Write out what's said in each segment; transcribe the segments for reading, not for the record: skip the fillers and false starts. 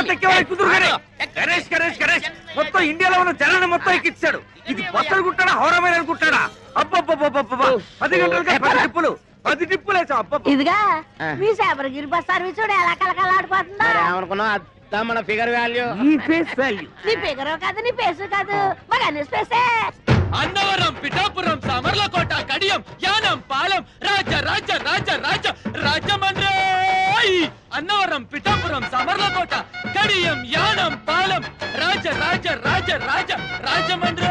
తర్వాత ఎక్కేవాళ్ళు ఎక్కుతురు కానీ గణేష్ గణేష్ గణేష్ మొత్తం ఇండియాలో ఉన్న జనాన్ని మొత్తం ఎక్కించాడు. ఇది బస్సు అనుకుంటాడా హౌరామైన అనుకుంటాడా? అబ్బబ్బబ్బబ్బబ్బ 10 గంటలకి 10 టిప్పులు 10 టిప్పులు వేసాం. అబ్బ ఇదిగా మీ శబరిగిరి బస్ సర్వీస్ ఎలా కలకలాడిపోతుందా? ఏమనుకున్నావు అత్త మన ఫిగర్ వాల్యూ ఈ ఫేస్ వాల్యూ నీ ఫిగర్ కాదు నీ ఫేస్ కాదు మరి అన్ని స్పేసే. అన్నవరం పిఠాపురం సామర్లకోట కడియం యానం పాలెం రాజ రాజ రాజ రాజ రాజమండ్రి. అన్నవరం పిఠాపురం సామర్లకోట కడియం యానం పాలెం రాజ రాజ రాజ రాజ రాజమండ్రి.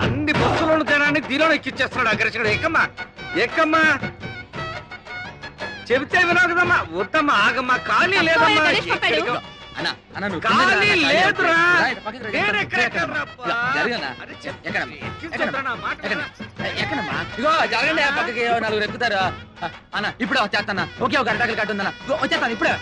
అన్ని బస్సులను జనాన్ని దీనిలో ఎక్కిచ్చేస్తున్నాడు అగ్రసుడు. ఎక్కమ్మా ఎక్కమ్మా చెబితే వినవు కదమ్మా. వద్దమ్మా ఆగమ్మా ఖాళీ లేదమ్మా. ఖాళీ లేదురా. ఇగో జరగండి పక్కకి 4 ఎక్కుతారు అన్న. ఇప్పుడే వచ్చేస్తాను. ఒకే ఒక అరటాకులు కట్టుందన్న వచ్చేస్తాను ఇప్పుడే.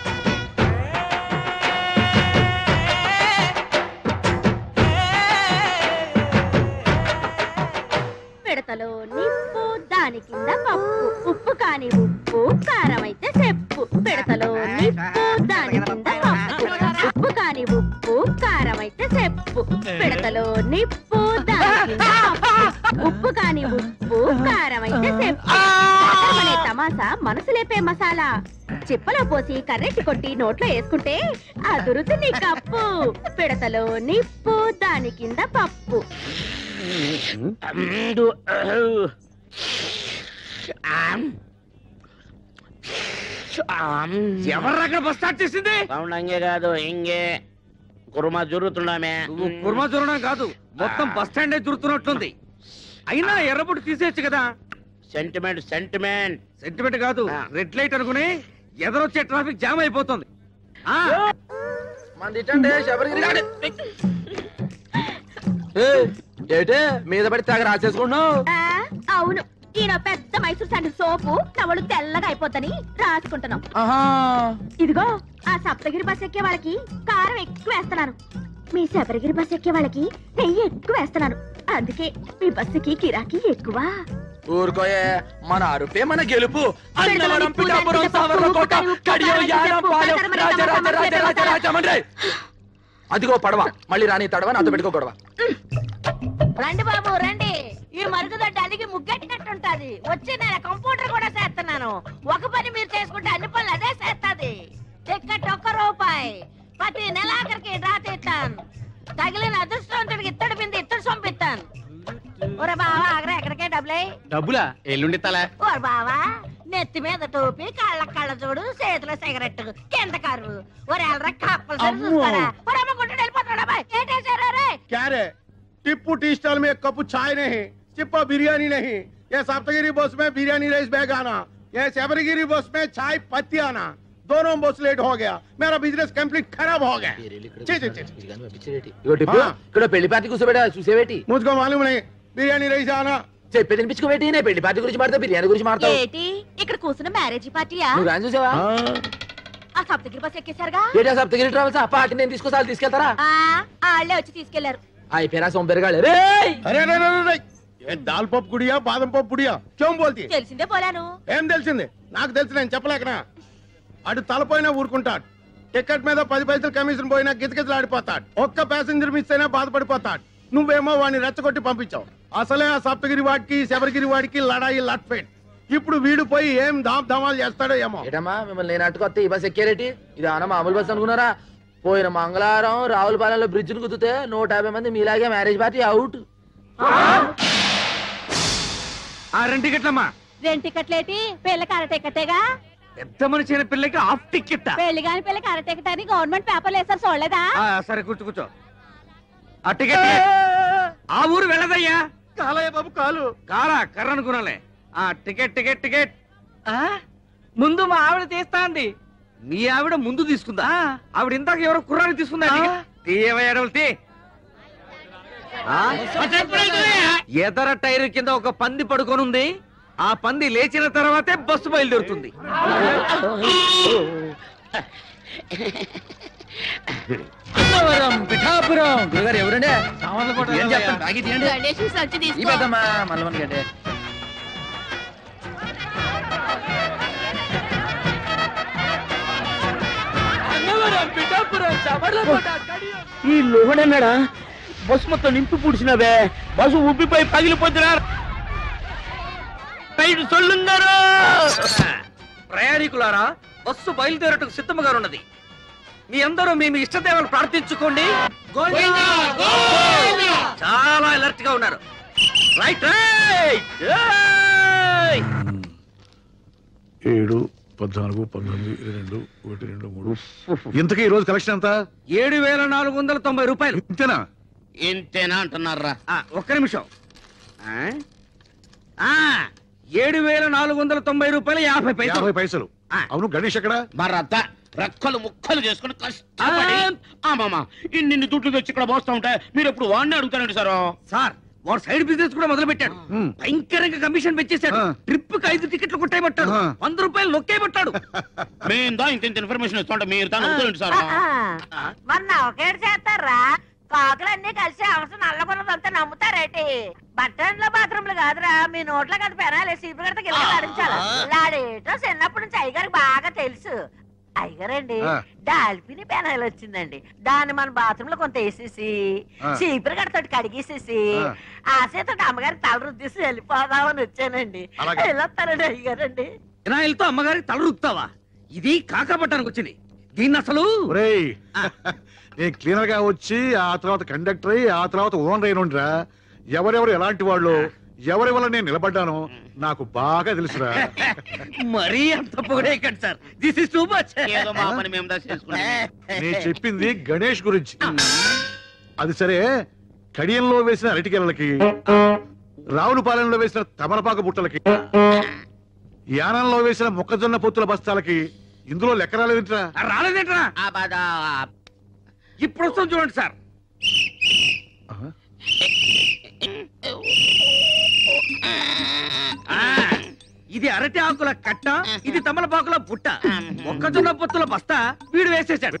పిడతలో నిప్పు దాని కింద పప్పు ఉప్పు కాని ఉప్పు కారం అయితే చెప్పు. పిడతలో నిప్పు దాని కింద పప్పు ఉప్పు కాని ఉప్పు కారం అయితే చెప్పు. పిడతలో నిప్పు దాని కింద పప్పు ఉప్పు కాని ఉప్పు కారం అయితే చెప్పు. అనే తమాసా మనసు లేపే మసాలా చిప్పలో పోసి కర్రెట్టి కొట్టి నోట్లో వేసుకుంటే అదురుతు నీ కప్పు. పిడతలో నిప్పు దాని కింద పప్పు. ఎవర్రక్కడ బస్ స్టార్ట్ చేసింది? సౌండ్ అంగే కాదు ఇంగే కుర్మా జరుగుతున్నామే. కుర్మా జరగడం కాదు మొత్తం బస్ స్టాండ్ జరుగుతున్నట్లుంది. అయినా ఎర్రబొట్టు తీసేయచ్చు కదా. సెంటిమెంట్ సెంటిమెంట్ సెంటిమెంట్ కాదు రెడ్ లైట్ అనుకుని ఎదరొచ్చే ట్రాఫిక్ జామ్ అయిపోతుంది. మీద పడి తెగ రాసేసుకుంటున్నావు. అవును ఈయన పెద్ద మైసూర్ శాండిల్ సోపు నవలు తెల్లగా అయిపోతని రాసుకుంటున్నాం. ఇదిగో ఆ సప్తగిరి బస్ ఎక్కే వాళ్ళకి కారం ఎక్కువ వేస్తున్నాను. మీ శబరిగిరి బస్ ఎక్కే వాళ్ళకి నెయ్యి ఎక్కువ వేస్తున్నాను. అందుకే మీ బస్సుకి కిరాకీ ఎక్కువ. ఊరుకోయే మన అరుపే మన గెలుపు. అన్నవరం పిఠాపురం సామర్లకోట కడియం యానం పాలెం రాజ రాజ రాజ రాజ రాజమండ్రి. అదిగో పడవ మళ్ళీ రాని తడవ నాతో పెట్టుకో గొడవ. రండి బాబు రండి. ఈ మరుగుదొడ్డి అలిగి ముగ్గెట్టినట్టుంటది. వచ్చి నేను కంప్యూటర్ కూడా చేస్తున్నాను. ఒక పని మీరు చేసుకుంటే అన్ని పనులు అదే చేస్తాది. టికెట్ ₹1 ప్రతి నెలాఖరికి డ్రా తీస్తాను. తగిలిన అదృష్టవంతుడికి ఇత్తడి బింది ఇత్తడి సొంపిస్తాను. ఒరే బావా ఆగరా ఎక్కడికే డబ్బులా ఎల్లుండి తలా. ఓ బావా నెత్తి మీద టోపీ కళ్ళ కళ్ళ చూడు చేతిలో సిగరెట్ కింద కరువు. ఒరే ఎల్రా కప్పలు చూస్తారా? వెళ్ళిపోతాడా బాయ్ ఏంటేసారే? टिप्पू टी स्टॉल में 1 कप चाय नहीं, चिप्पा बिरयानी नहीं। ये सप्तगिरी बस में बिरयानी राइस बैग आना, ये शबरीगिरी बस में चाय पत्ती आना। दोनों बस लेट हो गया, मेरा बिजनेस कंप्लीट खराब हो गया। పెళ్లి పార్టీ కూర్చోబెట్టా చూసేవేటి? मुझको मालूम नहीं, बिरयानी राइस आना। చెప్పే తినిపించుకోబెట్టి నేను పెళ్లి పార్టీ గురించి మాట్లాడతా బిర్యానీ గురించి మాట్లాడతావు. ఏంటి ఇక్కడ కూర్చున్న మ్యారేజ్ పార్టీయా? నువ్వు రాని చూసావా? ఆ సప్తగిరి బస్ ఎక్కేశారుగా? ఏటా సప్తగిరి ట్రావెల్స్ ఆ పార్టీ నేను తీసుకొస్తా తీసుకెళ్తారా? వాళ్ళే వచ్చి తీసుకెళ్లారు. అయిపోయినా సోంపేరుగాళ్ళు. अरे अरे अरे ये दाल पप गुड़िया बादम पप गुड़िया क्यों बोलती है? తెలిసిందే పోలాను. ఏం తెలిసింది? నాకు తెలిసి నేను చెప్పలేకనా. అడు తలపోయినా ఊరుకుంటాడు. టికెట్ మీద 10 పైసలు కమిషన్ పోయినా గిజగిజలాడిపోతాడు. ఒక్క ప్యాసింజర్ మిస్ అయినా బాధపడిపోతాడు. నువ్వేమో వాడిని రెచ్చగొట్టి పంపించావు. అసలే ఆ సప్తగిరి వాడికి శబరిగిరి వాడికి లడాయి లట్ఫెట్. ఇప్పుడు వీడు పోయి ఏం ధామాలు చేస్తాడో ఏమో. ఏటమ్మా మిమ్మల్ని నేను అట్టుకొస్తే ఈ బస్ ఎక్కేరేటి? ఇది అన్న మామూలు బస్ అనుకున్నారా? పోయిన మంగళవారం రావులపాలెంలో బ్రిడ్జ్ ను కుదితే 150 మంది మీలాగే మ్యారేజ్ పార్టీ అవుట్. 2 టికెట్లమ్మా. 2 టికెట్లేటి? పిల్లకి అర టికెటేగా. పెద్ద మనిషి అయిన పిల్లకి హాఫ్ టికెట్. పెళ్లి కాని పిల్లకి అర టికెట్ అని గవర్నమెంట్ పేపర్లు వేసారు చూడలేదా? సరే కూర్చో కూర్చో. ఆ టికెట్ ఆ ఊరు వెళ్ళదయ్యా. కాలయ్య బాబు కాలు కారా కర్ర అనుకున్నాలే. Ticket ticket ticket. ముందు మా ఆవిడ తీస్తా అంది. మీ ఆవిడ ముందు తీసుకుందా? ఆవిడ ఇందాక ఎవరో కుర్రాన్ని తీసుకుందా? తీయవయ్యాడవులు ఎదర టైర్ కింద ఒక పంది పడుకొని ఉంది. ఆ పంది లేచిన తర్వాతే బస్సు బయలుదేరుతుంది. అన్నవరం పిఠాపురం గురుగారు ఎవరండి ఏం చెప్తాను బాగా తీయండి గణేష్ సంచి ఈ తీసుకో పెద్దమ్మా మల్లవన్ గడ్డే అన్నవరం పిఠాపురం చమర్లకోట ఈ లోహడన్నాడా బస్సు మొత్తం నింపి పూడ్చినవే బస్సు ఉబ్బిపోయి పగిలిపోతున్నా సొల్లుంగారు. ప్రయాణికులారా, బస్సు బయలుదేరటకు సిద్ధముగా ఉన్నది. మీ అందరూ మీ ఇష్టదేవాలు ప్రార్థించుకోండి. చాలా అలర్ట్ గా ఉన్నారు. Right right. 7, 14, 19, 22, 1, 2, 3. ఇంతకీ ఈ రోజు కలెక్షన్ ఎంత? 7,490 రూపాయలు. ఇంతేనా? ఇంతేనా అంటున్నారా? ఒక్క నిమిషం. 7,490 రూపాయలు 50 పైసలు. 50 పైసలు. అవును, గణేష్ ఎక్కడ? మరత రెక్కలు ముక్కలు చేసుకుని కష్టపడి ఇన్ని దుడ్లు తెచ్చి ఇక్కడ పోస్తా ఉంటే మీరు ఎప్పుడు వాడిని అడుగుతారండి సార్, వాడు సైడ్ బిజినెస్ కూడా మొదలు పెట్టాడు. భయంకరంగా కమిషన్ పెంచేశాడు. ట్రిప్ కి 5 టికెట్లు కొట్టేయబట్టాడు. 100 రూపాయలు నొక్కేయబట్టాడు. మేము ఇంత ఇన్ఫర్మేషన్ ఇస్తుంటే మీరు దాన్ని అడుగుతారండి సార్. మొన్న ఒకేడు చేస్తారా? కాకులన్నీ కలిసి అవసరం నల్లబుర్రదంతా నమ్ముతారేటి? బట్టన్లో బాత్రూమ్లు కాదురా, మీ నోట్లో కదా పెనాలి. సీపు గడతకి ఇలా ఆడించాలి. లాడేటో చిన్నప్పటి నుంచి అయ్యగారికి బాగా తెలుసు. అయ్యగారండి, డాల్ఫిని పెనాయిల్ వచ్చిందండి. దాన్ని మన బాత్రూమ్ లో కొంత వేసేసి చీపురు గడతోటి కడిగేసేసి ఆశతో అమ్మగారి తల రుద్దేసి వెళ్ళిపోదామని వచ్చానండి. వెళ్ళొస్తానండి అయ్యగారండి. వినాయలతో అమ్మగారికి తల రుద్దుతావా? ఇది కాకపట్టడానికి వచ్చింది. దీన్ని అసలు నేను క్లీనర్ గా వచ్చి ఆ తర్వాత కండక్టర్ అయ్యి ఆ తర్వాత ఓనర్ అయినరా. ఎవరెవరు ఎలాంటి వాళ్ళు, ఎవరి వల్ల నేను నిలబడ్డాను నాకు బాగా తెలుసురా. మరీ అంత పొగడే sir. This is too much. నేను చెప్పింది గణేష్ గురించి. అది సరే, కడియంలో వేసిన అరటికెలకి, రావులపాలెంలో వేసిన తమలపాకు బుట్టలకి, యానంలో వేసిన మొక్కజొన్న పొత్తుల బస్తాలకి ఇందులో లెక్క రాలేదేంట్రా? రాలేదేంట్రా? ఇప్పుడు వస్తాం చూడండి సార్. ఇది అరటి ఆకుల కట్ట, ఇది తమలపాకుల బుట్ట, మొక్కజొన్న పొత్తుల బస్తా వీడు వేసేసాడు.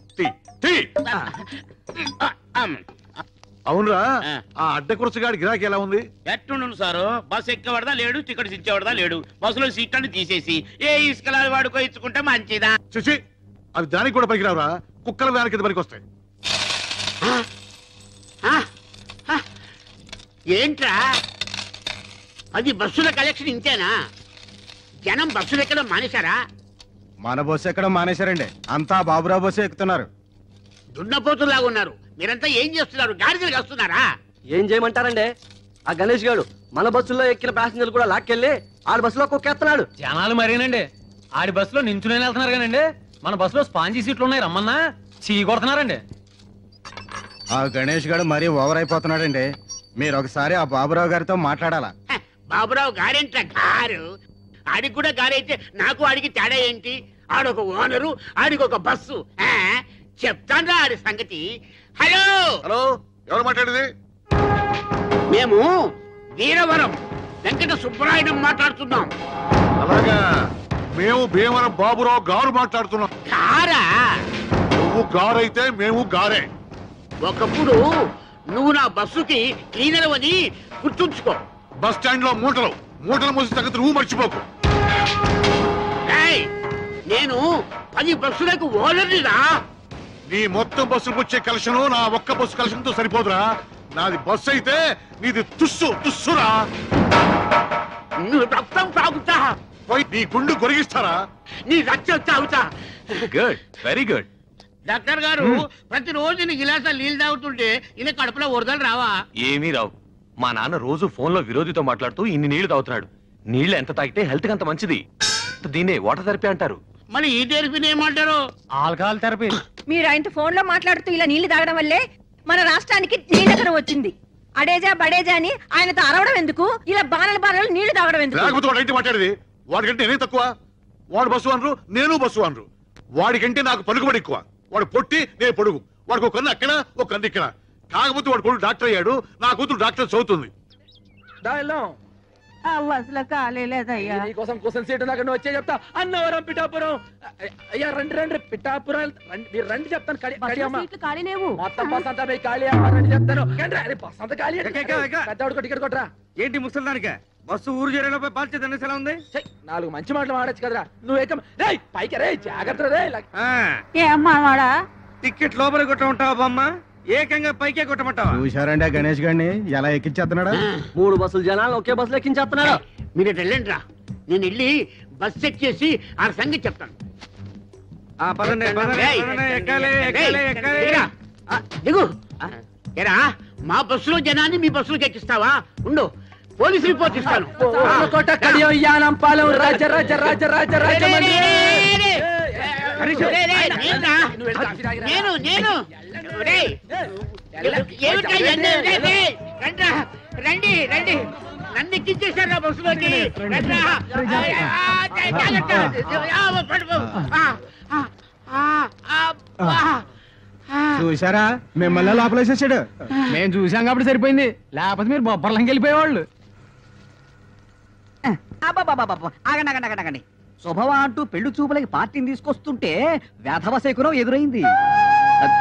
అవునరా, ఆ అడ్డ కురసగాడి గిరాకీ ఎలా ఉంది? ఎట్టుండు సారు, బస్ ఎక్కవడదా లేడు, టికెట్స్ ఇచ్చేవాడదా లేడు. బస్సులో సీట్లను తీసేసి ఏ ఇసుకలా వాడుకో ఇచ్చుకుంటే మంచిదా? చూసి అవి దానికి కూడా పనికిరావురా. కుక్కల వ్యాన్ కింద పనికి వస్తాయి. ఏంట్రా అది బస్సుల కలెక్షన్ ఇంతేనా? జనం బస్సులు ఎక్కడం మానేశారా? మన బస్సు ఎక్కడం మానేశారండి. అంతా బాబురావు బస్సు ఎక్కుతున్నారు. దున్నపోతులాగా ఉన్నారు. మీరంతా ఏం చేస్తున్నారు? గాడిదలు వస్తున్నారా? ఏం చేయమంటారండి? ఆ గణేష్ గారు మన బస్సులో ఎక్కిన ప్యాసింజర్లు కూడా లాక్కెళ్ళి ఆడి బస్సులో కుక్కేస్తున్నాడు. జనాలు మరేనండి, ఆడి బస్సులో నించునే వెళ్తున్నారు కానండి, మన బస్సులో స్పాంజీ సీట్లు ఉన్నాయి రమ్మన్నా చీ కొడుతున్నారండి. ఆ గణేష్ గారు మరీ ఓవర్ అయిపోతున్నాడండి. మీరు ఒకసారి ఆ బాబురావు గారితో మాట్లాడాలా? బాబురావు గారేంట గారు? ఆడికి కూడా గారైతే నాకు ఆడికి తేడా ఏంటి? ఆడొక ఓనరు, ఆడికి ఒక బస్సు. చెప్తాను ఆడి సంగతి. హలో హలో, ఎవరు మాట్లాడేది? మేము వీరవరం వెంకట సుబ్బరాయుడు మాట్లాడుతున్నాం. అలాగా, మేము భీమవరం బాబురావు గారు మాట్లాడుతున్నాం. గారా? నువ్వు గారైతే మేము గారే. ఒకప్పుడు నువ్వు నా బస్సుకి క్లీనర్ అని గుర్తుంచుకో. బస్ స్టాండ్ లో మూటలు మోసి తగ్గదు, నువ్వు మర్చిపోకు. నేను 10 బస్సులకు ఓనర్నిరా. నీ మొత్తం బస్సులకు వచ్చే కలెక్షన్ నా ఒక్క బస్సు కలెక్షన్ తో సరిపోదురా. నాది బస్సు అయితే నీది తుస్సురా. నువ్వు రక్తం తాగుతా, పోయి నీ గుండు కొరిగిస్తారా? నీ రక్తం తాగుతా. Good, very good. డాక్టర్ గారు, ప్రతిరోజు నీ గిలాసా నీళ్ళు తాగుతుంటే ఇలా కడుపులో వరదలు రావా? ఏమీ రావు. మా నాన్న రోజు ఫోన్ లో విరోధితో మాట్లాడుతూ ఇన్ని నీళ్లు తాగుతున్నాడు. నీళ్లు ఎంత తాగితే హెల్త్ కి అంత మంచిది. దీన్నే వాటర్ థెరపీ అంటారు. మరి ఈ థెరపీని ఏమంటారు? Alcohol therapy. మీరు ఆయనతో ఫోన్ లో మాట్లాడుతూ ఇలా నీళ్లు తాగడం వల్లే మన రాష్ట్రానికి నీళ్ళకరం వచ్చింది. అడేజా బడేజా అని ఆయనతో అరవడం ఎందుకు? ఇలా బాణలు నీళ్లు తాగడం ఎందుకు? లేకపోతే వాడు ఏంటి మాట్లాడేది? వాడికంటే నేనే తక్కువ? వాడు బస్సు అనరు, నేను బస్సు అనరు. వాడికంటే నాకు పలుకుబడి ఎక్కువ. వాడు పొట్టి, నేను పొడుగు. వాడికి ఒక కన్ను అక్కడ, ఒక కన్ను ఇక్కడ. కాకపోతే వాడు కొడుకు డాక్టర్ అయ్యాడు, నా కూతురు డాక్టర్ చదువుతుంది. బస్సులో ఖాళీ లేదయ్యా. నీకోసం కోసం సీటు నాకు నువ్వు వచ్చే చెప్తా. అన్నవరం పిఠాపురం. అయ్యా రండి రండి పిఠాపురం మీరు రండి చెప్తాను. మొత్తం బస్ అంతా మీ ఖాళీ అమ్మ రండి చెప్తాను. బస్ అంతా ఖాళీ. పెద్దవాడికి టికెట్ కొట్టరా. ఏంటి ముసలిదానిక బస్సు ఊరు చేరేలోపై బాధ్యత ఎలా ఉంది? 4 మంచి మాటలు మాడచ్చు కదరా. నువ్వు పైకి రే జాగ్రత్త రే. ఏమ్మా టికెట్ లోపల కొట్ట ఉంటావా బామ్మ? ఏకంగా పైకే కొట్టమంటావా? చూశారండి గణేష్ గారిని ఎలా ఎక్కించేస్తున్నాడు. 3 బస్సులు జనాలు ఒకే బస్సులో ఎక్కించేస్తున్నాడు. మీరు వెళ్ళండి రా, నేను వెళ్ళి బస్ చెక్ చేసి ఆ సంగతి చెప్తాను. పదండి ఎక్కాలి ఎక్కాలి ఎక్కాలి. దిగు. ఎరా మా బస్సులో జనాన్ని మీ బస్సులోకి ఎక్కిస్తావా? ఉండు, పోలీసు రిపోర్ట్ ఇస్తాను. రండి రండి, నన్ను ఎక్కించేశారు బస్సులోకి. చూసారా మిమ్మల్ని లోపలేసేసాడు. మేము చూసాం కాబట్టి సరిపోయింది, లేకపోతే మీరు బొబ్బర్లంకి వెళ్ళిపోయేవాళ్ళు. ఆగండి. శుభవా అంటూ పెళ్లి చూపులకి పార్టీని తీసుకొస్తుంటే వేధవ శకునం ఎదురైంది.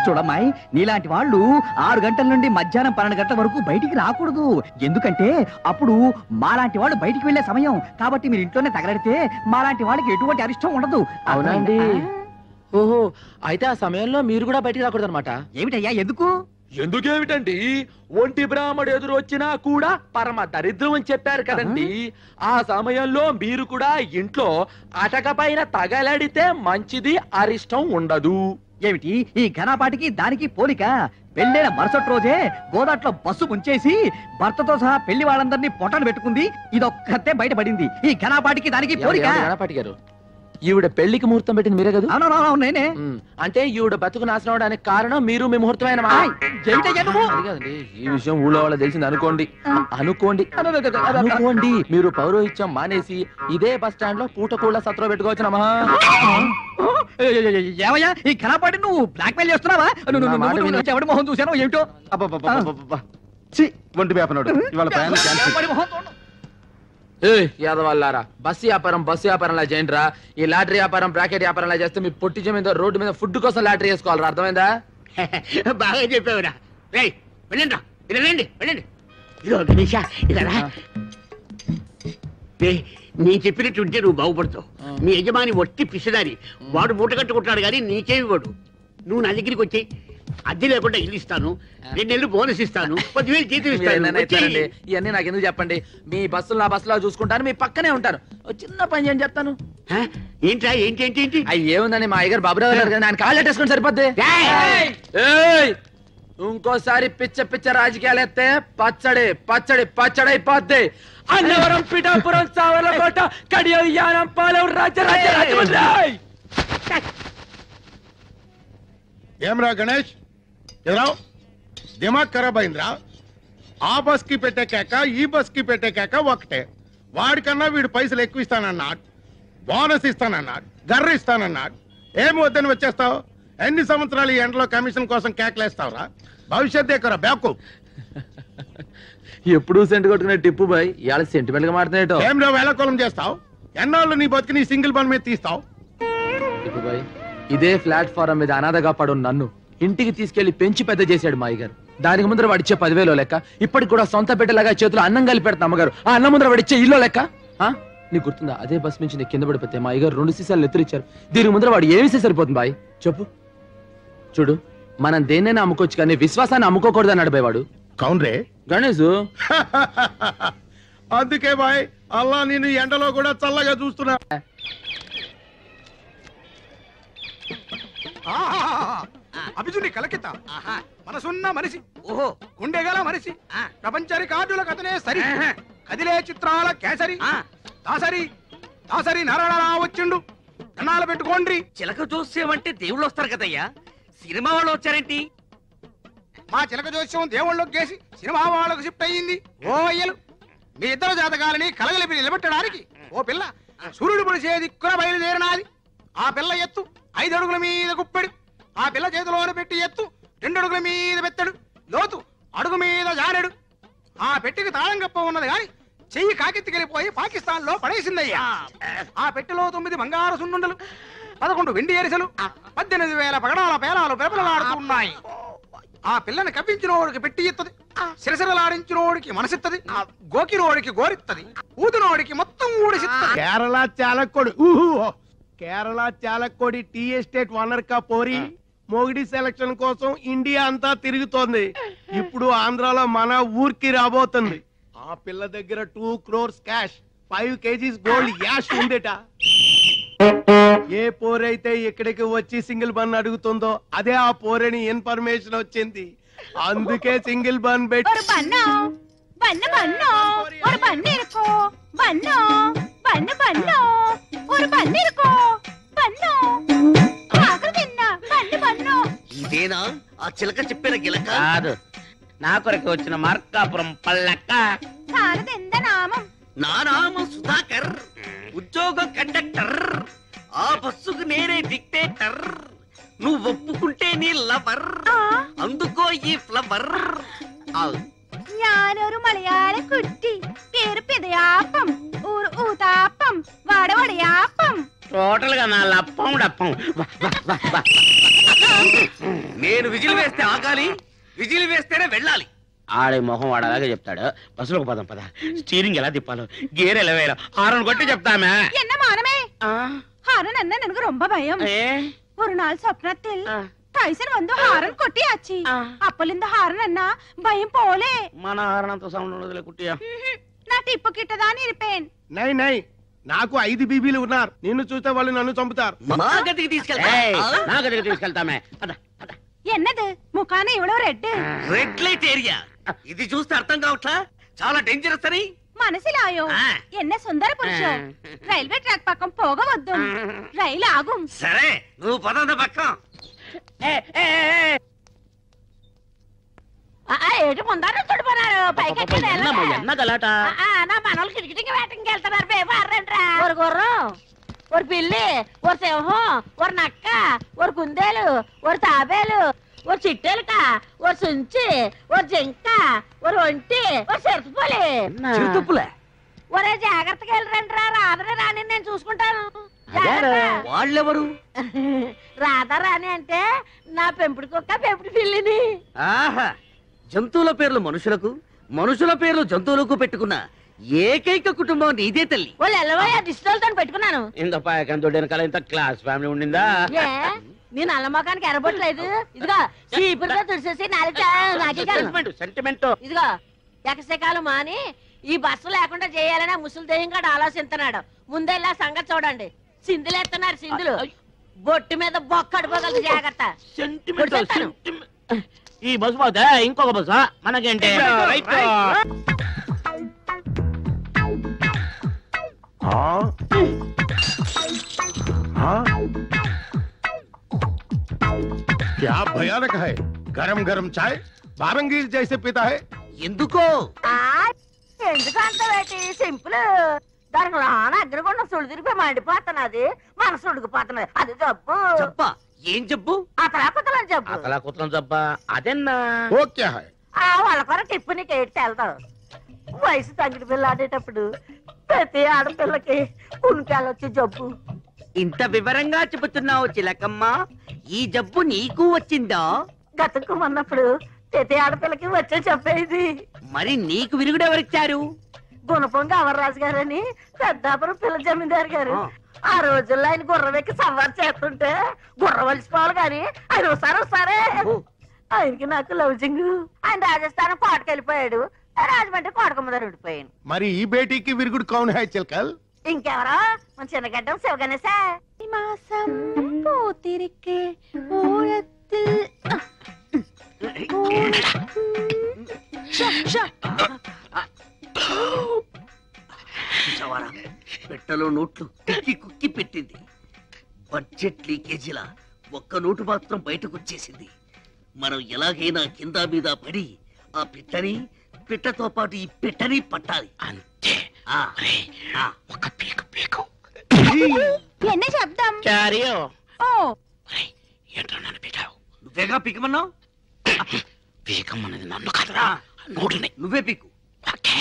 చూడమ్మాయి, నీలాంటి వాళ్ళు 6 గంటల నుండి మధ్యాహ్నం 12 గంటల వరకు బయటికి రాకూడదు. ఎందుకంటే అప్పుడు మాలాంటి వాళ్ళు బయటికి వెళ్లే సమయం. కాబట్టి మీరు ఇంట్లోనే తగలడితే మాలాంటి వాళ్ళకి ఎటువంటి అరిష్టం ఉండదు. అవునండి. ఓహో, అయితే ఆ సమయంలో మీరు కూడా బయటికి రాకూడదు అనమాట. ఏమిటయ్యా ఎందుకు? ఎందుకేమిటండి, ఒంటి బ్రాహ్మడు ఎదురు వచ్చినా కూడా పరమ దరిద్రం అని చెప్పారు కదండి. ఆ సమయంలో మీరు కూడా ఇంట్లో అటక పైన తగలడితే మంచిది, అరిష్టం ఉండదు. ఏమిటి ఈ ఘనపాటికి దానికి పోలిక? పెళ్ళైన మరుసటి రోజే గోదాట్లో బస్సు ముంచేసి భర్తతో సహా పెళ్లి వాళ్ళందరినీ పొట్టను పెట్టుకుంది. ఇదొక్కతే బయటపడింది. ఈ ఘనపాటికి దానికి పోలిక. గణపాటి గారు, ఈవిడ పెళ్లికి ముహూర్తం పెట్టింది మీరే కదా? అవునవును నేనే. అంటే ఈవిడ బతుకు నాశనం అవడానికి కారణం మీరు, మీ ముహూర్తమైన ఈ విషయం ఊళ్ళో వాళ్ళ తెలిసింది అనుకోండి. అనుకోండి మీరు పౌరోహిత్యం మానేసి ఇదే బస్ స్టాండ్ లో పూటకూళ్ళ సత్రం పెట్టుకోవచ్చునమ్మా. ఏమయ్యా ఈ ఘనపాటి నువ్వు బ్లాక్ మెయిల్ చేస్తున్నావా? ఎవడి మొహం చూసాను ఏమిటో. ఒంటి వేపనాడు ఇవాళ ప్రయాణం క్యాన్సిల్. యాదవాళ్ళారా, బస్సు వ్యాపారంలా చేయండిరా. ఈ లాటరీ వ్యాపారం, బ్రాకెట్ వ్యాపారంలా చేస్తే మీ పొట్టి మీద రోడ్డు మీద ఫుడ్ కోసం లాటరీ వేసుకోవాలరా. అర్థమైందా? బాగా చెప్పావురా. వెళ్ళండి రా, వెళ్ళండి వెళ్ళండి. ఇదో గణేష ఇలా నీ చెప్పినట్టు ఉంటే నువ్వు బాగుపడతావు. మీ యజమాని ఒట్టి పిసిదారి, వాడు మూట కట్టుకుంటాడు కానీ నీకేమి వాడు. నువ్వు నా దగ్గరికి వచ్చి అద్దె లేకుండా ఇల్లు ఇస్తాను, 2 నెలలు బోనస్ ఇస్తాను, 10,000 జీతం ఇస్తాను. ఇవన్నీ నాకు ఎందుకు చెప్పండి. మీ బస్సులు నా బస్సులో చూసుకుంటాను, మీ పక్కనే ఉంటాను. చిన్న పని చేయని చెప్తాను. ఏంట్రా ఏంటి ఏంటి ఏంటి? ఏముందని మా అయ్యగారు బాబురావు గారు కదా, ఆయన కాళ్ళు వేసుకుని సరిపోద్ది. ఇంకోసారి పిచ్చ రాజకీయాలు ఎత్తే పచ్చడి పచ్చడి పచ్చడి అయిపోద్ది. అన్నవరం, పిఠాపురం, సావర్లకోట, కడియం, యానం, పాలెం, రాజరాజరాజమండ్రి. ఏమ్రా గణేష్, ఎదురావు దిమాగ్ ఖరాబ్ అయిందిరా. ఆ బస్ కి పెట్టే కేక, ఈ బస్ కి పెట్టే కేక ఒకటే. వాడికన్నా వీడు పైసలు ఎక్కువ ఇస్తానన్నాడు, బోనస్ ఇస్తానన్నాడు, గర్ర ఇస్తానన్నాడు. ఏమి వద్దని వచ్చేస్తావు? ఎన్ని సంవత్సరాలు ఈ ఎండలో కమిషన్ కోసం కేకలేస్తావురా? భవిష్యత్ ఎక్కువ బ్యాకు. ఎప్పుడు సెంట్ కొట్టుకునే టిప్పు బాయ్ ఇవాళ సెంటిమెంట్ గా మాట్లాడేటో. ఏం వేళకోళం చేస్తావు? ఎన్నాళ్ళు నీ బతికి నీ సింగిల్ పని మీద తీస్తావు? టిప్పు బాయ్, ఇదే ప్లాట్ఫారం మీద అనాథగా పడు నన్ను ఇంటికి తీసుకెళ్లి పెంచి పెద్ద చేశాడు మా అయ్యగారు. దానికి ముందర వాడిచ్చే 10,000 లెక్క, ఇప్పటికి కూడా సొంత బిడ్డలాగా చేతులు అన్నం కలిపి పెడతా అమ్మగారు. ఆ అన్నం ముందర వాడిచ్చే ఇల్లు లెక్క. నీకు గుర్తుందా? అదే బస్ నుంచి నీకు కింద పడిపోతే మా అయ్యగారు 2 సీసాలు ఎత్తురిచ్చారు. దీనికి ముందర వాడు ఏమిస్తే సరిపోతుంది బాయ్ చెప్పు. చూడు, మనం దేన్నైనా అమ్ముకోవచ్చు కానీ విశ్వాసాన్ని అమ్ముకోకూడదు అన్నాడు బాయ్ వాడు. కౌన్రే గణేష్. అందుకే బాయ్ అల్లా నేను ఎండలో కూడా చల్లగా చూస్తున్నా. అభిజుని కలకిత మనసున్న మనిషి, ఓహో గుండెగల మనిషి, ప్రపంచ రికార్డుల కథనే సరి, కదిలే చిత్రాల కేసరి, దాసరి దాసరి నారాయణ వచ్చిండు. కన్నాలు పెట్టుకోండి. చిలక జోస్యం అంటే దేవుళ్ళు వస్తారు కదయ్యా, సినిమా వాళ్ళు వచ్చారేంటి? మా చిలక జోస్యం దేవుళ్ళకి గేసి సినిమా వాళ్ళకు షిఫ్ట్ అయ్యింది. ఓ అయ్యలు, మీ ఇద్దరు జాతకాలని కలగలిపి నిలబెట్టడానికి ఓ పిల్ల సూర్యుడు పొడిచే దిక్కున బయలుదేరినాది. ఆ పిల్ల ఎత్తు 5 అడుగుల మీద గుప్పెడు, ఆ పిల్ల చేతిలోన పెట్టి ఎత్తు 2 అడుగుల మీద బెత్తడు, లోతు అడుగు మీద జానెడు. ఆ పెట్టికి తాళం కప్ప ఉన్నది గాని చెయ్యి కాకెత్తికెళ్ళిపోయి పాకిస్తాన్ లో పడేసిందయ్యా. ఆ పెట్టెలో 9 బంగారు సున్నుండలు, 11 వెండి ఎరిసెలు, 18,000 పగడాల పేలాలు పెరపలాడుతున్నాయి. ఆ పిల్లని కవ్వించినోడికి పెట్టి ఇత్తది, సిరసిరలాడించినోడికి మనసిత్తది, గోకినోడికి గోరిత్తది, ఊదినోడికి మొత్తం ఊడిసిత్తది. Kerala Chalakudy Kerala Chalakudy tea estate owner కా పోరి మొగిడి సెలక్షన్ కోసం ఇండియా అంతా తిరుగుతోంది. ఇప్పుడు ఆంధ్రాలో మన ఊరికి రాబోతుంది. ఆ పిల్ల దగ్గర 2 crores క్యాష్, 5 kgs గోల్డ్ యాష్ ఉందేట. ఏ పోరైతే ఇక్కడికి వచ్చి సింగిల్ బన్ అడుగుతుందో అదే ఆ పోరని ఇన్ఫర్మేషన్ వచ్చింది. అందుకే సింగిల్ బన్ పెట్టి ఇదేనా ఆ చిలక చెప్పిన గిలక? కాదు, నా కొరకు వచ్చిన మార్కాపురం పల్లక్క. నా నామం సుధాకర్, ఉద్యోగం కండక్టర్, ఆ బస్సుకు నేనే డిక్టేటర్. నువ్వు ఒప్పుకుంటే నీ లవర్, అందుకో ఈ ఫ్లవర్. ഞാനൊരു മലയാള കുട്ടി പേര് പിതയാപ്പം ഊതാപ്പം വടവടയാപ്പം. టోటల్ గా నా లప్పం డప్పం. నేను విజిల్ వేస్తే ఆగాలి, విజిల్ వేస్తేనే వెళ్ళాలి. ఆడే మొహం వాడలాగా చెప్తాడు. బస్సులోకి పదం పద. స్టీరింగ్ ఎలా తిప్పాలో, గేర్ ఎలా వేయాలో ఆరని కొట్టి చెప్తామే. என்ன மானமே ஹாரன் என்ன எனக்கு ரொம்ப பயம். ஒரு நாள் சொப்னத்தில் டைசன் வந்து హారన్ కొట్టియాచి. అప్పలింద హారన్ అన్న భయం పోలే. మన హారన్ అంత సౌండ్ ఉండదులే కుట్టియా. నా టిప్పు కిట్టదాని ఇరిపేన్. నై నై, నాకు 5 బీబీలు ఉన్నారు. నిన్ను చూస్తే వాళ్ళు నన్ను చంపుతారు. నా గదికి తీసుకెళ్తామే. ఎన్నది ముఖాన ఇవ్వడం రెడ్ రెడ్ లైట్ ఏరియా. ఇది చూస్తే అర్థం కావట్లా, చాలా డేంజరస్ అని. మనసిలాయో ఎన్న సుందర పురుషం. రైల్వే ట్రాక్ పక్కం పోగవద్దు, రైలు ఆగుం. సరే నువ్వు పదంద పక్కం. ఏటి ముందారు చుడిపోనారు పైకి ఎన్న గలాట. నా మనోళ్ళు కిటికిటికి వేటకి వెళ్తున్నారు. పేపర్రంట్రా ఒక గుర్రం, ఒక పిల్లి, ఒక సింహం, ఒక నక్క, ఒక కుందేలు, ఒక తాబేలు, ఒక చిట్టెలుక, ఒక సుంచి, ఒక జింక, ఒక ఒంటి, ఒక చిరుతుపులి. చిరుతుపులే? ఒరే జాగ్రత్తగా వెళ్ళరంట్రా. రాధనే రాని నేను చూసుకుంటాను. వాళ్ళెవరు? రాధా రాని అంటే నా పెంపుడు కుక్క, పెంపుడు పిల్లిని. ఆహా, జంతువుల పేర్లు మనుషులకు, మనుషుల పేర్లు జంతువులకు పెట్టుకున్న ఏకైక కుటుంబం నీదే తల్లి. వాళ్ళు ఎల్లవయ్యా డిస్టోల్తో పెట్టుకున్నాను. ఇంత పాయకంతో వెనకాల ఇంత క్లాస్ ఫ్యామిలీ ఉండిందా? నీ నల్ల మొఖానికి ఎరబొట్టలేదు. ఇదిగో చీపురుతో తుడిసేసి నాకే సెంటిమెంట్. ఇదిగో ఎకసెకాలు మాని ఈ బస్సు లేకుండా చేయాలని ముసలి దెయ్యం కూడా ఆలోచిస్తున్నాడు. ముందెల్లా సంగతి చూడండి. సింధులు ఎత్తున్నారు, సింధులు. బొట్టు మీద బొక్క అడిపోగలదు. జాగ్రత్త. ఈ బస్సు పోతే ఇంకొక బస్సు మనకేంటే. क्या भयानक है. गरम गरम चाय बारंगीर जैसे पीता है. ఎందుకో ఎందుకు అంత వేటి సింపుల్. దానికి లోన అగ్రగుండం సుడు తిరిపి మండిపోతున్నది, మనసు ఉడికిపోతున్నది. అది జబ్బు. జబ్బా? ఏం జబ్బు? అతలాకుతలం జబ్బు. అతలాకుతలం జబ్బా? అదెన్నా वो क्या है. వాళ్ళ కొర టిప్పు నీకు ఏడు తెల్దావు. వయసు తగ్గిడి పిల్ల ఆడేటప్పుడు ప్రతి ఆడపిల్లకి ఉనికాలొచ్చి జబ్బు. ఇంత వివరంగా చెబుతున్నావు చిలకమ్మ. ఈ జబ్బు నీకు వచ్చిందా? గతుక్కుమన్నప్పుడు ప్రతి ఆడపిల్లకి వచ్చే చెప్పేది. మరి నీకు విరుగుడు ఎవరిచ్చారు? గుణపొంగ అమర్రాజు గారని పెద్దాపురం పిల్ల జమీందారు గారు. ఆ రోజుల్లో ఆయన గుర్రం ఎక్కి సవారు చేస్తుంటే గుర్రం వలిసిపోవాలి కానీ ఆయన వస్తారే. ఆయనకి నాకు లవ్జింగ్. ఆయన రాజస్థానం కోటకెళ్ళిపోయాడు, రాజమండ్రి కోటకమ్మదారు ఉండిపోయాను. మరి ఈ బేటీకి విరుగుడు కౌన్ హై చిల్కల్. ఇంకెవరో మన చిన్నగడ్డం శివగణేశా. మాసం పూతిరికే ఓరత్తిల్ పెట్టలో నోట్లు కుక్కి కుక్కి పెట్టింది. బడ్జెట్ లీకేజీలా ఒక్క నోటు మాత్రం బయటకు వచ్చేసింది. మనం ఎలాగైనా కింద మీద పడి ఆ పిట్టతో పాటు ఈ పెట్టని పట్టాలి. అంతే. ఒక పీకు పీకు. ఎన్న శబ్దం? చారియో. ఓ ఏంట్రా నన్ను పీకావు? నువ్వేగా పీకమన్నావు. పీకమన్నది నన్ను కాదురా, నోటుని. నువ్వే పీకు. ఓకే.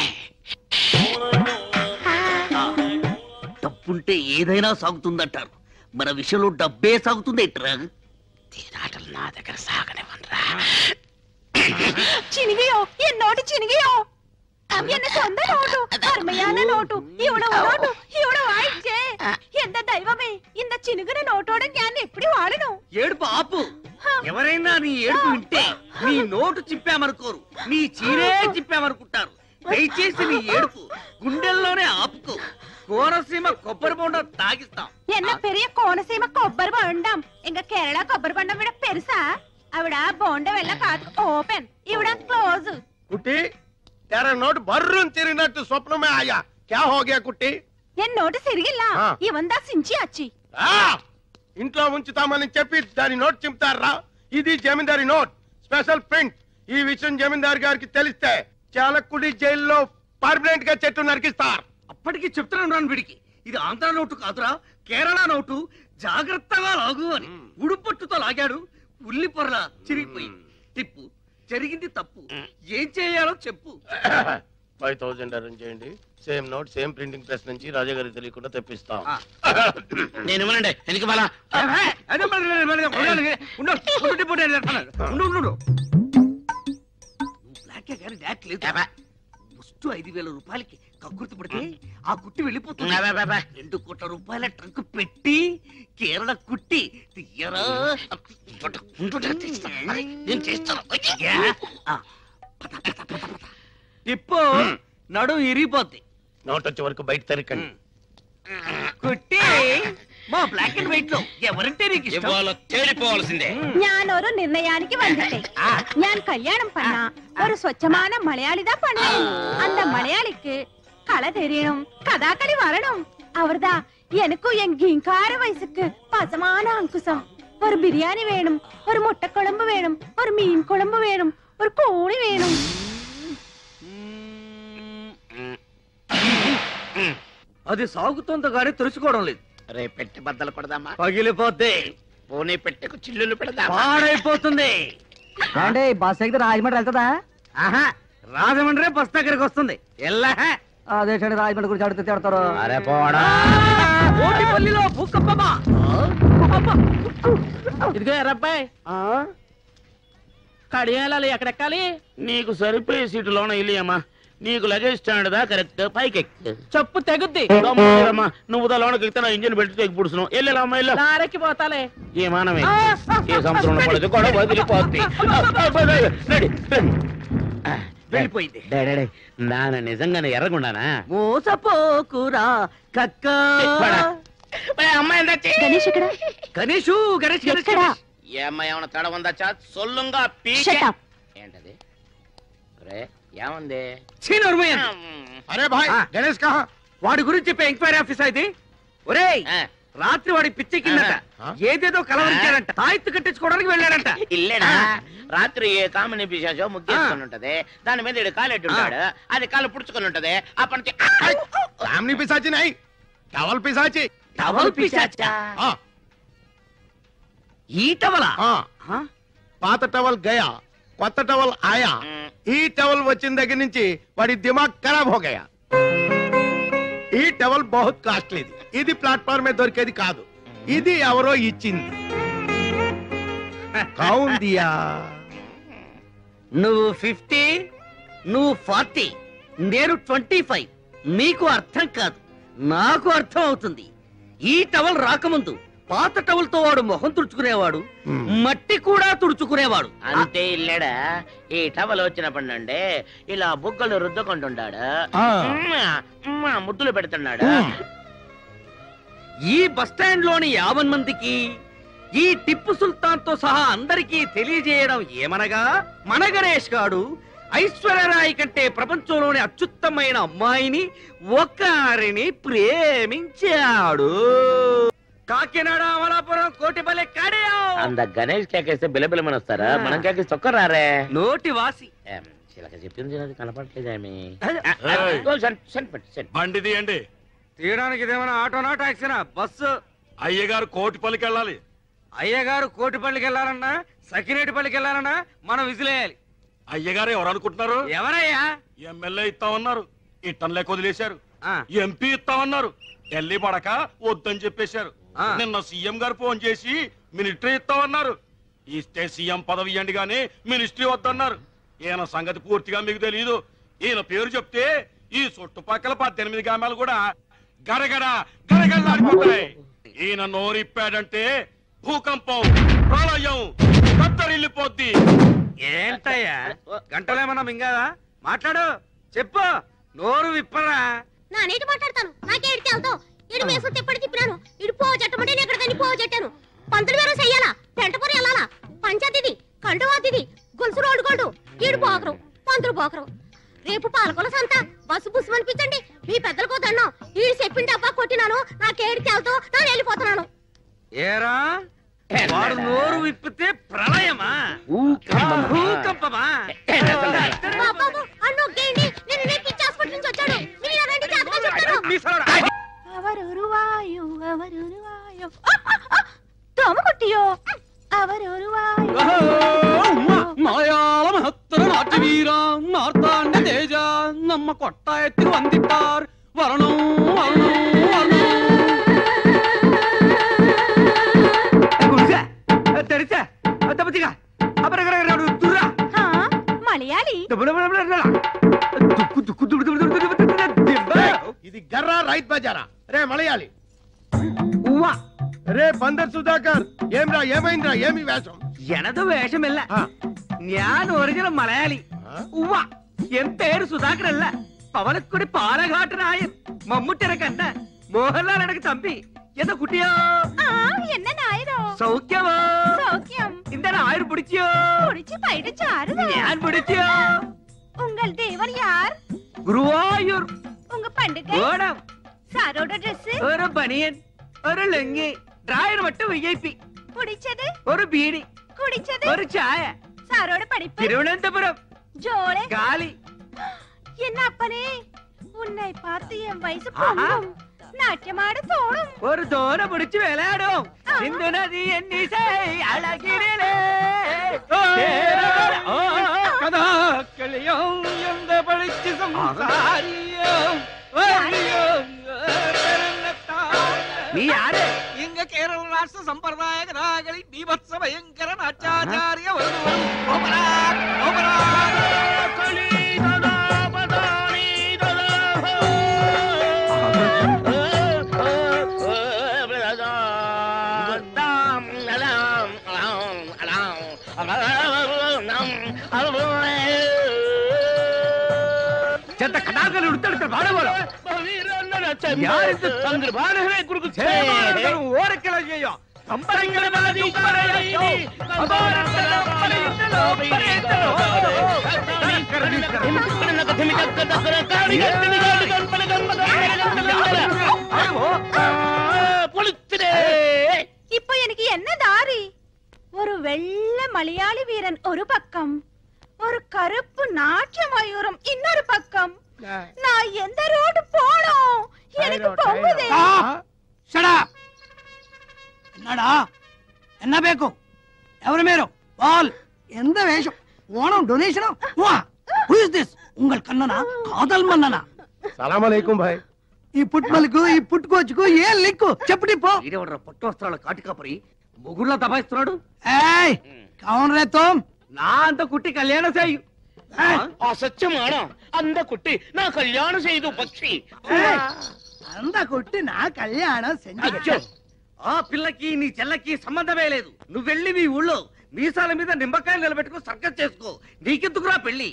డబ్బుంటే ఏదైనా సాగుతుందంటారు, మన విషయంలో డబ్బే సాగుతుంది ఏంట్రా? తీరాటలు నా దగ్గర సాగనివ్వనరా. ചിനികയോ എന്നോട്ട് ചിനികയോ എന്നെ സ്വന്തം നോട്ടു അർമ്മയാന നോട്ടു ഇവിടെ നോട്ടു ഇവിടെ വായിച്ചേ എന്റെ ദൈവമേ ഇന്ന ചിനുകിന നോട്ടോടെ ഞാൻ എപ്പടി വാടണം ఏడుపు ఆపు. ఎవరైనా నీ ఏడుపు వింటే నీ నోటు చిప్పామనుకోరు, నీ చీరే చిప్పామనుకుంటారు. దయచేసి నీ ఏడుపు గుండెల్లోనే ఆపుకో. కోనసీమ కొబ్బరి బొండం తాగిస్తాం. എന്നെ പെരിയ കോണസീമ കൊబ్బരി ബണ്ടം എങ്ക കേരള കൊబ్బరి ബണ്ടം ഇവിടെ പെരുസാ അവിടെ ബോണ്ട വെള്ള കാത്ത് ఓపెన్ ഇവിടെ క్లోజ్. కుట్టి तेरा नोट బర్రున్ తిరిగినట్టు స్వప్నమే ఆయా. క్యా హో గయా కుట్టి? ఎన్ నోటు సిరిగిల్ల ఇవందా సించి అచ్చి. ఇంట్లో ఉంచుతామని చెప్పి దాని నోట్ చింపుతారా? ఇది జమీందారి నోట్, స్పెషల్ ప్రింట్. ఈ విషయం జమీందారు గారికి తెలిస్తే చాలకుడి జైల్లో పర్మనెంట్ గా చెట్టు నరికిస్తారు. అప్పటికి చెప్తున్నాను రాను వీడికి, ఇది ఆంధ్ర నోటు కాదురా, కేరళ నోటు. జాగ్రత్తగా లాగు అని ఉడుపట్టుతో లాగాడు. ఉల్లి పొరల చిరిగిపోయింది. టిప్పు జరిగింది తప్పు, ఏం చేయాలో చెప్పు. 5000 అరేంజ్ చేయండి. Same note same printing press నుంచి రాజా గారికి తెలియకుండా తెప్పిస్తాం. నేను ఇవ్వనండి, ఎందుకు మళ్ళా? ముస్టు 5000 రూపాయలకి కక్కుర్తి పడితే ఆ కుట్టి వెళ్ళిపోతుంది. 2 కోట్ల రూపాయల ట్రంక్ పెట్టి కేరళ కుట్టి తీయరా. నేను చేస్తాను. టిప్పు నడు ఇరిగిపోద్ది. నోట్ వచ్చే వరకు బయట తెరకండి. కుట్టి మా బ్లాక్ అండ్ వైట్ లో ఎవరంటే నీకు ఇష్టం? తేలిపోవాల్సిందే. ഞാനൊരു നിർണയാനിക്ക് വന്നിട്ടേ ഞാൻ കല്യാണം പണ്ണ ഒരു സ്വച്ഛமான മലയാളിതാ പണ്ണ. அந்த மலையாளிக்கு கலை தெரியணும், கதாகளி வரணும். அவர்தா எனக்கும் என் கிங்கார வயசுக்கு பசமான அங்குசம். ஒரு பிரியாணி வேணும், ஒரு முட்டை குழம்பு வேணும், ஒரு மீன் குழம்பு வேணும், ஒரு கோழி வேணும். అది సాగుతుందో గానీ తెలుసుకోవడం లేదు. రే పెట్టి బద్దలు కొడదామా? పగిలిపోద్ది. పోనీ పెట్టకు చిల్లులు పెడదామా? పాడైపోతుంది. అంటే బస్ ఎక్కితే రాజమండ్రి వెళ్తుందా? ఆహా, రాజమండ్రి బస్ దగ్గరికి వస్తుంది. ఎల్లా అదే రాజమండ్రి గురించి అడిగితే తిడతారు. అరే పోడా. ఓటిపల్లిలో భూకంపమా? ఇదిగో ఎర్రబ్బాయి, కడియాలి ఎక్కడెక్కాలి? నీకు సరిపోయే సీటులోన ఇల్లియమ్మా. నీకు లగేజ్ స్టాండ్ దా కరెక్ట్ పైకి చెప్పు తెగుద్ది. నువ్వు లోనకి ఎక్కితే నా ఇంజిన్ పెట్టి తెగి పుడుస్తున్నావు. వెళ్ళామా ఇల్లు నారెక్కి పోతాలే. ఏ మానమే ఏ సముద్రంలో పడదు కూడా వదిలిపోద్ది. వెళ్ళిపోయింది. నాన్న నిజంగానే ఎర్రగుండానా? మోసపోకురా కక్క. అమ్మాయి గణేష్ ఇక్కడ. గణేషు గణేష్ ఎక్కడ? ఏ అమ్మాయి ఏమన్నా తడ ఉందా? సొల్లుంగా Shut up. ఏంటది? రే ఏముంది? అరే భాయ్ గణేష్ కహా? వాడి గురించి చెప్పే ఎంక్వైరీ ఆఫీస్ అయితే. ఒరేయ్ రాత్రి వాడి పిచ్చెక్కిందట, ఏదేదో కలవరించాడంట, తాయెత్తు కట్టించుకోవడానికి వెళ్ళాడంట. ఇల్లేనా? రాత్రి ఏ కామిని పిశాచో ముగ్గేసుకుని ఉంటది, దాని మీద ఇడు కాలెట్టి ఉంటాడు, అది కాలు పుడుచుకుని ఉంటది. ఆ పని కామిని పిశాచి నై, టవల్ పిశాచి. టవల్ పిశాచా? ఈ టవలా? పాత టవల్ గయా, కొత్త టవల్ ఆయా. ఈ టవల్ వచ్చిన దగ్గర నుంచి వాడి దిమాగ్ ఖరాబ్ హో గయా. ఈ టవల్ బహుత్ కాస్ట్లీది. ఇది ప్లాట్ఫామ్ మీద దొరికేది కాదు, ఇది ఎవరో ఇచ్చింది. కౌన్ దియా? నువ్వు 50, నువ్వు 40, నేను 25. నీకు అర్థం కాదు, నాకు అర్థం అవుతుంది. ఈ టవల్ రాకముందు పాత టవల్ తో వాడు మొహం తుడుచుకునేవాడు, మట్టి కూడా తుడుచుకునేవాడు. అంతే ఇల్లేడా? ఈ టవల్ వచ్చినప్పటి నుండి ఇలా బుగ్గలు రుద్దుకుంటున్నాడు, ముద్దులు పెడుతున్నాడు. ఈ బస్టాండ్ లోని 50 మందికి ఈ టిప్పు సుల్తాన్ తో సహా అందరికీ తెలియజేయడం ఏమనగా, మన గణేష్ గాడు ఐశ్వర్యరాయ్ కంటే ప్రపంచంలోని అత్యుత్తమైన అమ్మాయిని ఒకరిని ప్రేమించాడు. కాకినాడ, అమలాపురం, కోటిపల్లి, కడియం. అంద గణేష్ కేకేస్తే బిలబిలమని వస్తారా? మనం కేకేస్తే ఒక్కరారే. నోటి వాసి చిలక చెప్పింది కనపడలేదేమి. బండి తీయండి. తీయడానికి ఇదేమైనా ఆటోనా టాక్సీనా? బస్సు. అయ్యగారు కోటిపల్లికి వెళ్ళాలి. అయ్యగారు కోటిపల్లికి వెళ్ళాలన్నా, సకినేటిపల్లికి వెళ్ళాలన్నా మనం విజిలేయాలి. అయ్యగారు ఎవరు అనుకుంటున్నారు? ఎవరయ్యా? ఎమ్మెల్యే ఇస్తామన్నారు. ఇట్టంలే వదిలేశారు. ఎంపీ ఇస్తామన్నారు, ఢిల్లీ పడక వద్దని చెప్పేశారు. నిన్న సీఎం గారు ఫోన్ చేసి మినిస్ట్రీ ఇస్తామన్నారు. ఇస్తే సీఎం పదవి ఇవ్వండి గానీ మినిస్ట్రీ వద్దన్నారు. ఈయన సంగతి పూర్తిగా మీకు తెలియదు. ఈయన పేరు చెప్తే ఈ చుట్టుపక్కల 18 గ్రామాలు కూడా గడగడ గడగడలాడిపోతాయి. ఈయన నోరిప్పాడంటే భూకంపం, ప్రళయం, దత్తరిల్లిపోద్ది. ఏంటయ్యా గంటలేమన్నా మింగాదా? మాట్లాడు, చెప్పు, నోరు విప్పరా. నా నీటి మాట్లాడతాను, నాకే ఇడితే అవుతావు. ఇడు మేసు తిప్పటి తిప్పినాను, ఇడు పో చెట్టమంటే నేను ఎక్కడికని పో చెట్టాను. పంతులు వేరే చెయ్యాలా, పెంటపూరి వెళ్ళాలా, పంచాయతీది, కండువాతిది, గొలుసు రోడ్డు గోల్డు, ఈడు పోకరు, పంతులు పోకరు. రేపు పాలకొల సంత, బస్సు బుస్సు అనిపించండి. మీ పెద్దలకు దండం, ఈడు చెప్పిన డబ్బా కొట్టినాను, నాకేడి తేలుతూ నేను వెళ్ళిపోతున్నాను. ఏరా వాడు నోరు విప్పితే ప్రళయమా, భూకంపమా? బాబు అన్నొక్కేయండి, నేను రేపు పిచ్చి హాస్పిటల్ నుంచి వచ్చాడు. మీరు ఎలాంటి జాతకాలు చెప్తారు? అవరురువాయు అవరురువాయు తోమకుట్టియో అవరురువాయు മലയാള മഹത്തര നാട്യവീര നാർത്താണ്ഡ തേജ നമ്മ കൊട്ടായത്തിൽ വന്നിട്ടാർ വരണോ വരണോ വരണോ. తెరిచా తప్పతిగా మలయాళీ ఇది గర్రా రైత్ బజారా రే మలయాళి. రే బందర్ సుధాకర్, ఏమ్రా ఏమైందిరా, ఏమి వేషం? ఎనదు వేషమిల్ల, ഞാൻ ഒറിജിനൽ മലയാളി. ഉവ്വ എൻ പേര് സുധാകരൻ അല്ല, പവളക്കുടി പാലഘാട്ടനായൻ, മമ്മൂട്ടിയുടെ കണ്ട മോഹൻലാൽ എനക്ക് തമ്പി. എന്താ കുട്ടിയോ? என்ன நாயரோ? സൗഖ്യമോ? சௌக்கியம். இந்த ஆயிரம் பிடிச்சியோ? பிடிச்சு பைடு சாருதா. ഞാൻ பிடிச்சியோ? உங்கள் தேவன் யார்? ഗുരുവായൂർ. உங்க பண்டிகை? ഓണം. சாரோட Dress? ഒരു ബനിയൻ, ഒരു ലുങ്കി, ഡ്രായർ மட்டும் വിഐപി. பிடிச்சது? ഒരു ബീഡി. குடிச்சது? ഒരു ചായ. சாரோட படிப்பு? തിരുവനന്തപുരം. ஜோளே? കാലി. என்ன அப்பனே, உன்னை பார்த்து என் வயசு பொங்கும், நாட்டியமாட தோணும். ஒரு தோர பிடிச்சு விளையாடும் சிந்து நதி என்னிசை அழகிரிலே കഥാക്കളിയും എന്ത് പഠിച്ച് സംസാരിയും നീ ആര്? ഇങ്ങ കേരള രാഷ്ട്ര സമ്പ്രദായ കഥാകളി ബീഭത്സ ഭയങ്കര നാട്യാചാര്യ ചെത്ത കടാകൽ ഉടുത്തെടുത്ത പാടുപോലെ ഞാനിത് ചന്ദ്രബാലഹരെ കുറിച്ച് ഓരക്കല ചെയ്യോ இப்போ எனக்கு என்ன தாரி? ஒரு வெள்ளை மலையாளி வீரன் ஒரு பக்கம், ஒரு கருப்பு நாட்டிய மயூரம் இன்னொரு பக்கம். நான் எந்த ரோடு போனோம்? எனக்கு பொங்குதே. என்னடா என்ன பேக்கும் ఎవరు మీరు వాల్ ఎంత వేషం Onam donation who is this ఉంగల్ కన్ననా కాదల్ మన్ననా సలాం అలైకుం భాయ్. ఈ పుట్మలకు ఈ పుట్టుకోచుకు ఏ లింకు చెప్పటి పో. ఇదేవడ్రా పట్టు వస్త్రాల కాటికాపరి మొగుళ్ళ దబాయిస్తున్నాడు. ఏయ్ కౌన్ రే తుమ్? నా అంత కుట్టి కళ్యాణ చేయు. అసత్యమానా అంద కుట్టి నా కళ్యాణం చేయదు పక్షి. అంద కుట్టి నా కళ్యాణం అచ్చో, ఆ పిల్లకి నీ చెల్లకి సంబంధమే లేదు. నువ్వు వెళ్ళి మీ ఊళ్ళో మీసాల మీద నిమ్మకాయలు నిలబెట్టుకో సర్కస్ చేసుకో. నీకెందుకురా పెళ్లి?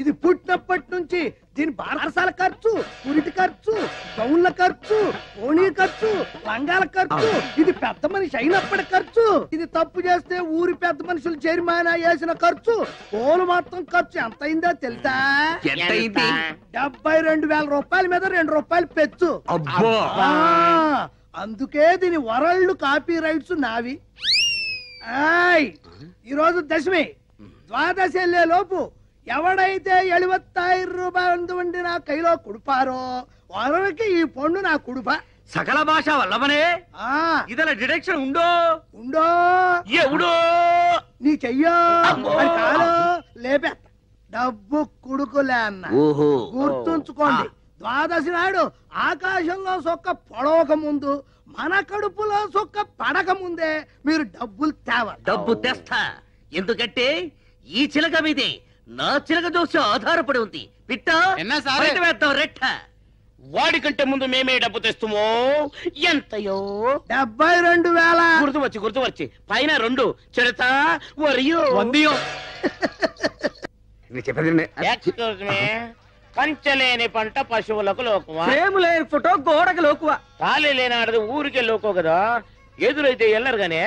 ఇది పుట్టినప్పటి నుంచి దీని బారసాల ఖర్చు, పురిటి ఖర్చు, గౌన్ల ఖర్చు, ఓణీ ఖర్చు, లంగాల ఖర్చు, ఇది పెద్ద మనిషి అయినప్పటి ఖర్చు, ఇది తప్పు చేస్తే ఊరి పెద్ద మనుషులు జరిమానా వేసిన ఖర్చు, పోలు మొత్తం ఖర్చు ఎంత అయిందో తెలుసా? 72,000 రూపాయల మీద 2 రూపాయలు పెచ్చు. అందుకే దీని వరల్డ్ కాపీ రైట్స్ నావి. ఈరోజు దశమి, ద్వాదశి వెళ్ళే లోపు ఎవడైతే 75 రూపాయలు వండి నా కైలో కుడిపారో వారికి ఈ పండు నా కుడుప. సకల భాష వల్లవనే ఇదల డిడక్షన్ ఉండో ఉండో ఎవడో నీ చెయ్యో కాలో లేపేస్తా. డబ్బు కుడుకులే అన్న. ఓహో. గుర్తుంచుకోండి, ద్వాదశి నాడు ఆకాశంలో సొక్క పొడవక ముందు మన కడుపులో సొక్క పడక ముందే మీరు డబ్బులు తేవాలి. డబ్బు తెస్తా, ఎందుకంటే ఈ చిలక మీదే నా చిలక దోషం ఆధారపడి ఉంది. పిట్ట బయట వేద్దాం రెట్ట. వాడికంటే ముందు మేమే డబ్బు తెస్తామో. ఎంతయో? 72,000. గుర్తువచ్చి పైన 2 చెడతా వరియో వందియో. పంచలేని పంట పశువులకు లోకువా, ప్రేమ లేని ఫోటో గోడకి లోకువా, తాళి లేనాడది ఊరికే లోకో కదా. ఎదురైతే వెళ్ళరు గానీ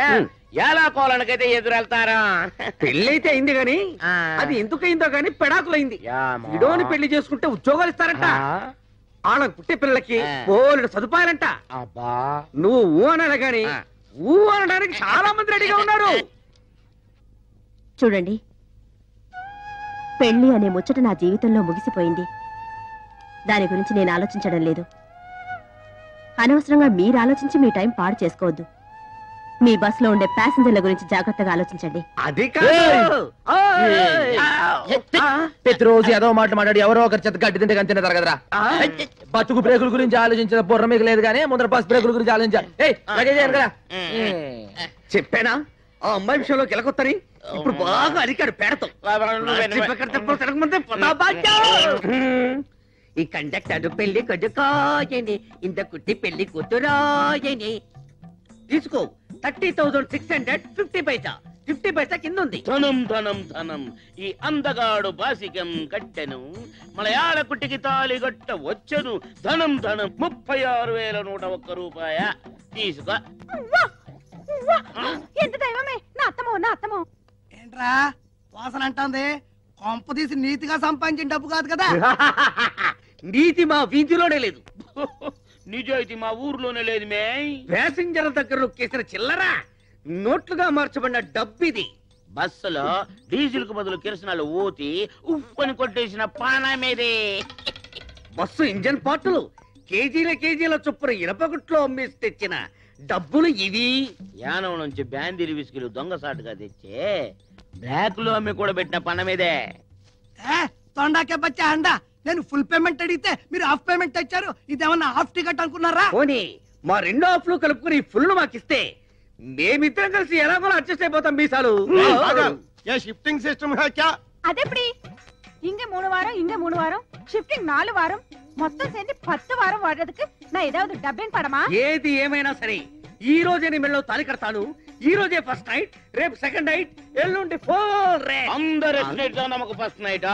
ఎలా కోలనికైతే ఎదురెళ్తారా? పెళ్ళైతే అయింది గాని అది ఎందుకయిందో గాని పెడాకులైంది. ఇడోని పెళ్లి చేసుకుంటే ఉద్యోగాలు ఇస్తారంట. వాళ్ళకి పుట్టే పిల్లలకి బోలెడు సదుపాయాలంట. నువ్వు ఊ అనాలి గాని ఊ అనడానికి చాలా మంది రెడీగా ఉన్నారు. చూడండి, పెళ్లి అనే ముచ్చట నా జీవితంలో ముగిసిపోయింది. దాని గురించి నేను ఆలోచించడం లేదు. అనవసరంగా మీరు ఆలోచించి మీ టైం పాడు చేసుకోవద్దు. మీ బస్ లో ఉండే ప్యాసింజర్ల గురించి జాగ్రత్తగా ఆలోచించండి. అది ప్రతిరోజు ఏదో మాట మాట్లాడి ఎవరో ఒకరి చేత గడ్డి తింటే కానీ తింటారు కదరా. బతుకు బ్రేకుల గురించి ఆలోచించిన బుర్ర మీకు లేదు కానీ ముందర బస్ బ్రేకుల గురించి ఆలోచించాలి కదా. చెప్పానా ఆ అమ్మాయి విషయంలో కెలకొత్తని? ఇప్పుడు బాగా అరికాడు పేడతాం. ఈ కండక్టర్ పెళ్లి కొడుకోయని, ఇంత కుట్టి పెళ్లి కూతురాయని. తీసుకో 30,650 పైసా. 50 పైసా కింద ఉంది. ధనం ధనం ధనం ఈ అందగాడు బాసికం కట్టెను, మలయాళ కుట్టికి తాళి గట్ట వచ్చను. ధనం ధనం 36,101 రూపాయ. తీసుకో. ఎంత దైవమే, నా అత్తమో నా అత్తమో. ఏంట్రా వాసన అంటుంది? కొంప తీసి నీతిగా సంపాదించిన డబ్బు కాదు కదా. నీతి మా వీధిలోనే లేదు, నిజాయితీ మా ఊర్లోనే లేదు. మే ప్యాసింజర్ దగ్గర నొక్కేసిన చిల్లరా నోట్లుగా మార్చబడిన డబ్బిది. బస్సులో డీజిల్ కు బదులు కిరసనాలు ఊతి ఉప్పని కొట్టేసిన పానమేదే. బస్సు ఇంజన్ పార్టులు కేజీల చొప్పున ఇనపగుట్లో అమ్మేసి తెచ్చిన డబ్బులు ఇవి. యానం నుంచి బ్యాందీలు విసుకులు దొంగసాటుగా తెచ్చే బ్లాక్ లో అమ్మి కూడా పెట్టిన పనమేదే. తొండాకే బచ్చా అండా. నేను ఫుల్ పేమెంట్ అడిగితే మీరు హాఫ్ పేమెంట్ తెచ్చారు. ఇదేమన్నా హాఫ్ టికెట్ అనుకున్నారా? పోనీ మా 2 హాఫ్లు కలుపుకుని ఫుల్ మాకిస్తే మేమిద్దరం కలిసి ఎలాగో అడ్జస్ట్ అయిపోతాం. మీసాలు షిఫ్టింగ్ సిస్టమ్ అదెప్పటి? ఇంగే 3 వారం ఇంగే 3 వారం షిఫ్టింగ్ 4 వారం మొత్తం சேர்ந்து 10 వారం వాడేందుకు నా ఏதாவது డబ్బింగ్ పడమా? ఏది ఏమైనా సరే ఈ రోజే నీ మెళ్ళలో తాళి కడతాను. ఈ రోజే ఫస్ట్ నైట్, రేపు సెకండ్ నైట్, ఎల్లుండి ఫోర్ రే. అందరు నమ్మకు ఫస్ట్ నైట్.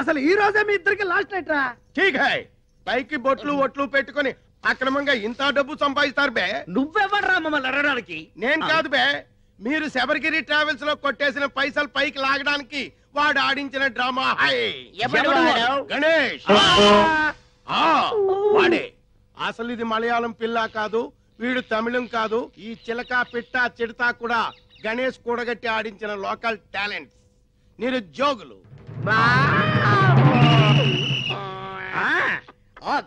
అసలు ఈ రోజే మీ ఇద్దరికి లాస్ట్ నైట్ రా. ఠీక్ హై. పైకి బొట్లు ఒట్లు పెట్టుకొని అక్రమంగా ఇంత డబ్బు సంపాదిస్తారు బే. నువ్వెవడ్రా మమ్మల్ని అడగడానికి? నేను కాదు బే, మీరు శబరిగిరి ట్రావెల్స్ లో కొట్టేసిన పైసలు పైకి లాగడానికి వాడు ఆడించిన డ్రామా. గణేష్ వాడే. అసలు ఇది మలయాళం పిల్ల కాదు, వీడు తమిళం కాదు. ఈ చిలక పిట్ట చిడతా కూడా గణేష్ కూడగట్టి ఆడించిన లోకల్ టాలెంట్స్, నిరుద్యోగులు.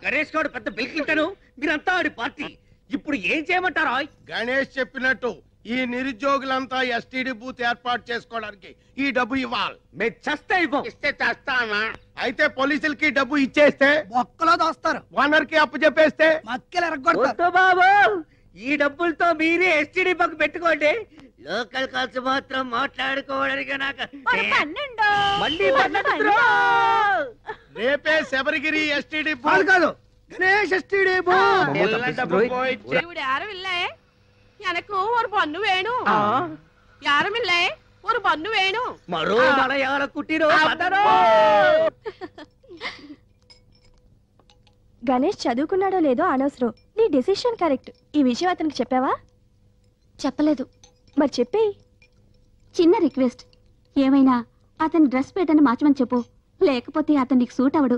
గణేష్ గారు పెద్ద బిల్కింటాను, మీరంతా ఆడి పార్టీ. ఇప్పుడు ఏం చేయమంటారా? గణేష్ చెప్పినట్టు ఈ నిరుద్యోగులంతా ఎస్టీడీ బూత్ ఏర్పాటు చేసుకోవడానికి ఈ డబ్బు ఇవ్వాలి. మేము చస్తే ఇస్తే చేస్తానా? అయితే పోలీసులకి డబ్బు ఇచ్చేస్తే ఒక్కలో దోస్తారు. ఓనర్ కి అప్పు చెప్పేస్తే మక్కలు ఎరగొడతారు. బాబు ఈ డబ్బులతో మీరే ఎస్టీడీ బక్ పెట్టుకోండి. లోకల్ ఖర్చు మాత్రం మాట్లాడుకోవడానికి నాకు మళ్ళీ రేపే శబరిగిరి ఎస్టీడీ బూత్ కాదు, గణేష్ ఎస్టీడీ బూత్. இவரு யாரும் இல்ல, எனக்கு ஒரு பொண்ணு வேணும். யாரும் இல்ல, ஒரு பொண்ணு வேணும். మరో మలయాళ కుట్టిరో గణేష్ చదువుకున్నాడో లేదో అనవసరం. నీ డెసిషన్ కరెక్ట్. ఈ విషయం అతనికి చెప్పావా? చెప్పలేదు. మరి చెప్పేయి. చిన్న రిక్వెస్ట్, ఏమైనా అతని డ్రెస్ పేటని మార్చమని చెప్పు, లేకపోతే అతనికి సూట్ అవడు.